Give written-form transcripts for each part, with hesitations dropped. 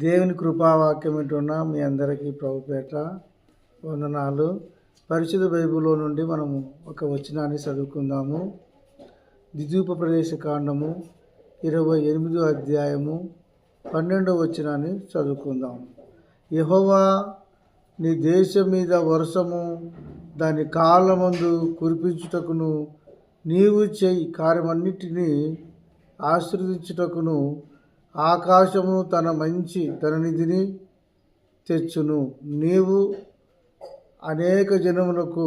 దేవుని కృపావాక్యం వింటున్న మీ అందరికీ ప్రభుపేట వందనాలు. పరిశుద్ధ బైబిల్లో నుండి మనము ఒక వచనాన్ని చదువుకుందాము. ద్వితీయోపదేశ కాండము 28వ అధ్యాయము 12వ వచనాన్ని చదువుకుందాం. యెహోవా నీ దేశం మీద వర్షము దాని కాలమందు కురిపించుటకును, నీవు చేయి కార్యమన్నిటినీ ఆశీర్వదించుటకును ఆకాశమును తన మంచి ధననిధిని తెచ్చును. నీవు అనేక జనములకు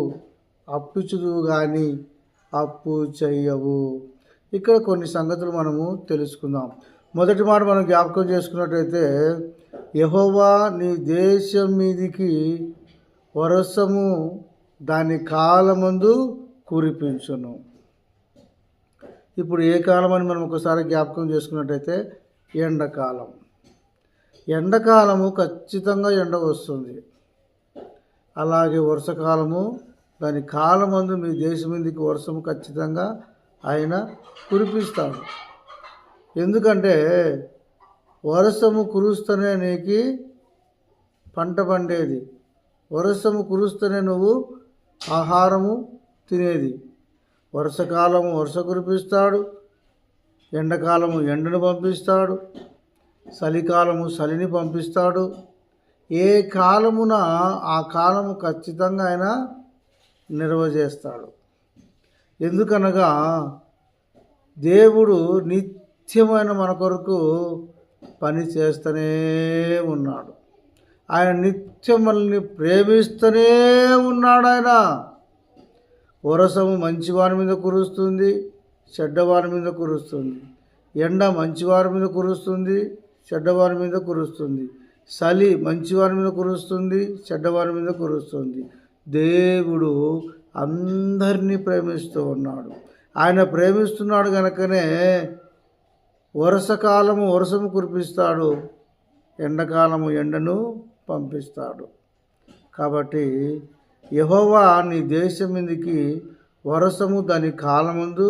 అప్పిచ్చుదువు గాని అప్పు చెయ్యవు. ఇక్కడ కొన్ని సంగతులు మనము తెలుసుకుందాం. మొదటి మాట మనం జ్ఞాపకం చేసుకున్నట్టయితే, యెహోవా నీ దేశం మీదికి వర్షము దాని కాలమందు కురిపించును. ఇప్పుడు ఏ కాలం అని మనం ఒకసారి జ్ఞాపకం చేసుకున్నట్టయితే ఎండాకాలం. ఎండాకాలము ఖచ్చితంగా ఎండ వస్తుంది. అలాగే వర్షకాలము దాని కాలమందు మీ దేశం మీదకి వర్షము ఖచ్చితంగా ఆయన కురిపిస్తాడు. ఎందుకంటే వర్షము కురుస్తూనే నీకు పంట పండేది, వర్షము కురుస్తూనే నువ్వు ఆహారము తినేది. వర్షకాలము వర్ష కురిపిస్తాడు, ఎండాకాలము ఎండను పంపిస్తాడు, చలికాలము చలిని పంపిస్తాడు. ఏ కాలమున ఆ కాలము ఖచ్చితంగా ఆయన నిర్వహిస్తాడు. ఎందుకనగా దేవుడు నిత్యమైన మన కొరకు పని చేస్తూనే ఉన్నాడు. ఆయన నిత్యం మనల్ని ప్రేమిస్తూనే ఉన్నాడు. ఆయన వర్షము మంచివారి మీద కురుస్తుంది, చెడ్డవారి మీద కురుస్తుంది. ఎండ మంచివారి మీద కురుస్తుంది, చెడ్డవారి మీద కురుస్తుంది. చలి మంచివారి మీద కురుస్తుంది, చెడ్డవారి మీద కురుస్తుంది. దేవుడు అందరినీ ప్రేమిస్తూ ఉన్నాడు. ఆయన ప్రేమిస్తున్నాడు కనుకనే వర్షకాలము వర్షము కురిపిస్తాడు, ఎండాకాలము ఎండను పంపిస్తాడు. కాబట్టి యెహోవా నీ దేశం మీదకి వర్షము దాని కాలమందు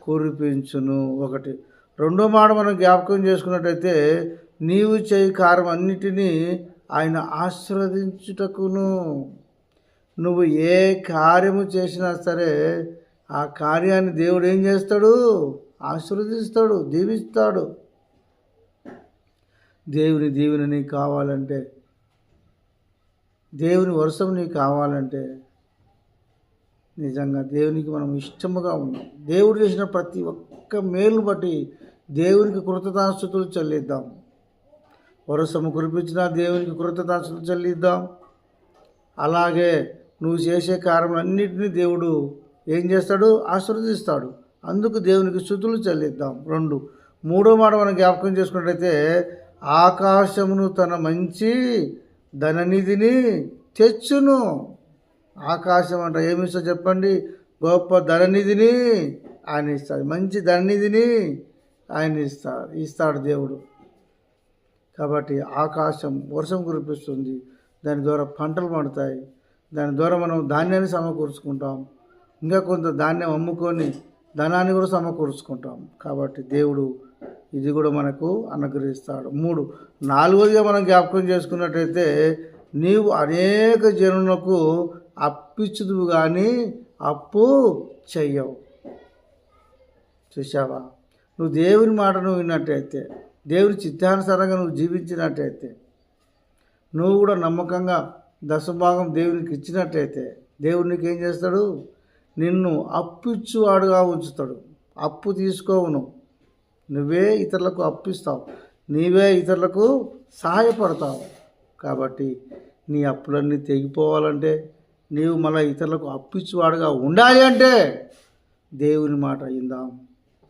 కురిపించును. ఒకటి. రెండో మాట మనం జ్ఞాపకం చేసుకున్నట్టయితే, నీవు చేయి కార్యం అన్నిటినీ ఆయన ఆశీర్వదించుటకును. నువ్వు ఏ కార్యము చేసినా సరే ఆ కార్యాన్ని దేవుడు ఏం చేస్తాడు? ఆశీర్వదిస్తాడు, దీవిస్తాడు. దేవుని దీవెన నీకు కావాలంటే, దేవుని వర్షం నీకు కావాలంటే నిజంగా దేవునికి మనం ఇష్టముగా ఉన్నాం. దేవుడు చేసిన ప్రతి ఒక్క మేలును బట్టి దేవునికి కృతజ్ఞతాస్తుతులు చెల్లిద్దాం. వర్షము కురిపించిన దేవునికి కృతజ్ఞతాస్తుతులు చెల్లిద్దాం. అలాగే నువ్వు చేసే కార్యములన్నింటినీ దేవుడు ఏం చేస్తాడు? ఆశీర్వదిస్తాడు. అందుకు దేవునికి స్తుతులు చెల్లిద్దాం. రెండు. మూడో మాట మనం జ్ఞాపకం చేసుకున్నట్టయితే, ఆకాశమును తన మంచి ధననిధిని తెచ్చును. ఆకాశం అంట ఏమిస్తా చెప్పండి? గొప్ప ధననిధిని ఆయన ఇస్తాడు. మంచి ధననిధిని ఆయన ఇస్తాడు దేవుడు. కాబట్టి ఆకాశం వర్షం కురిపిస్తుంది, దాని ద్వారా పంటలు పండుతాయి, దాని ద్వారా మనం ధాన్యాన్ని సమకూర్చుకుంటాం, ఇంకా కొంత ధాన్యం అమ్ముకొని ధనాన్ని కూడా సమకూర్చుకుంటాం. కాబట్టి దేవుడు ఇది కూడా మనకు అనుగ్రహిస్తాడు. మూడు. నాలుగోదిగా మనం జ్ఞాపకం చేసుకున్నట్టయితే, నీవు అనేక జనులకు అప్పిచ్చుదువు కానీ అప్పు చెయ్యవు. చూసావా? నువ్వు దేవుని మాట నువ్వు విన్నట్టయితే, దేవుని చిత్తానుసారంగా నువ్వు జీవించినట్టయితే, నువ్వు కూడా నమ్మకంగా దశభాగం దేవునికి ఇచ్చినట్టయితే, దేవుడు నీకు ఏం చేస్తాడు? నిన్ను అప్పిచ్చువాడుగా ఉంచుతాడు. అప్పు తీసుకోవును, నువ్వే ఇతరులకు అప్పిస్తావు, నీవే ఇతరులకు సహాయపడతావు. కాబట్టి నీ అప్పులన్నీ తెగిపోవాలంటే, నీవు మళ్ళీ ఇతరులకు అప్పిచ్చువాడుగా ఉండాలి అంటే దేవుని మాట ఇందాం.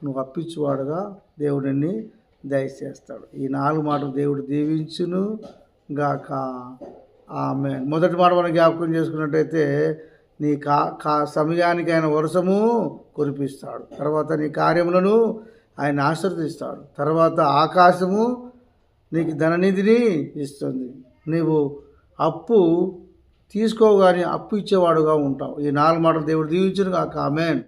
నువ్వు అప్పిచ్చువాడుగా దేవుడిని దయచేస్తాడు. ఈ 4 మాటలు దేవుడు దీవించును గాక. ఆమేన్. మొదటి మాట మనం జ్ఞాపకం చేసుకున్నట్టయితే, నీ సమయానికి ఆయన వర్షము కురిపిస్తాడు. తర్వాత నీ కార్యములను ఆయన ఆశీర్వదిస్తాడు. తర్వాత ఆకాశము నీకు ధననిధిని ఇస్తుంది. నీవు అప్పు తీసుకోగానే అప్పు ఇచ్చేవాడుగా ఉంటావు. ఈ 4 మాటలు దేవుడు దీవించును గాక. ఆమేన్.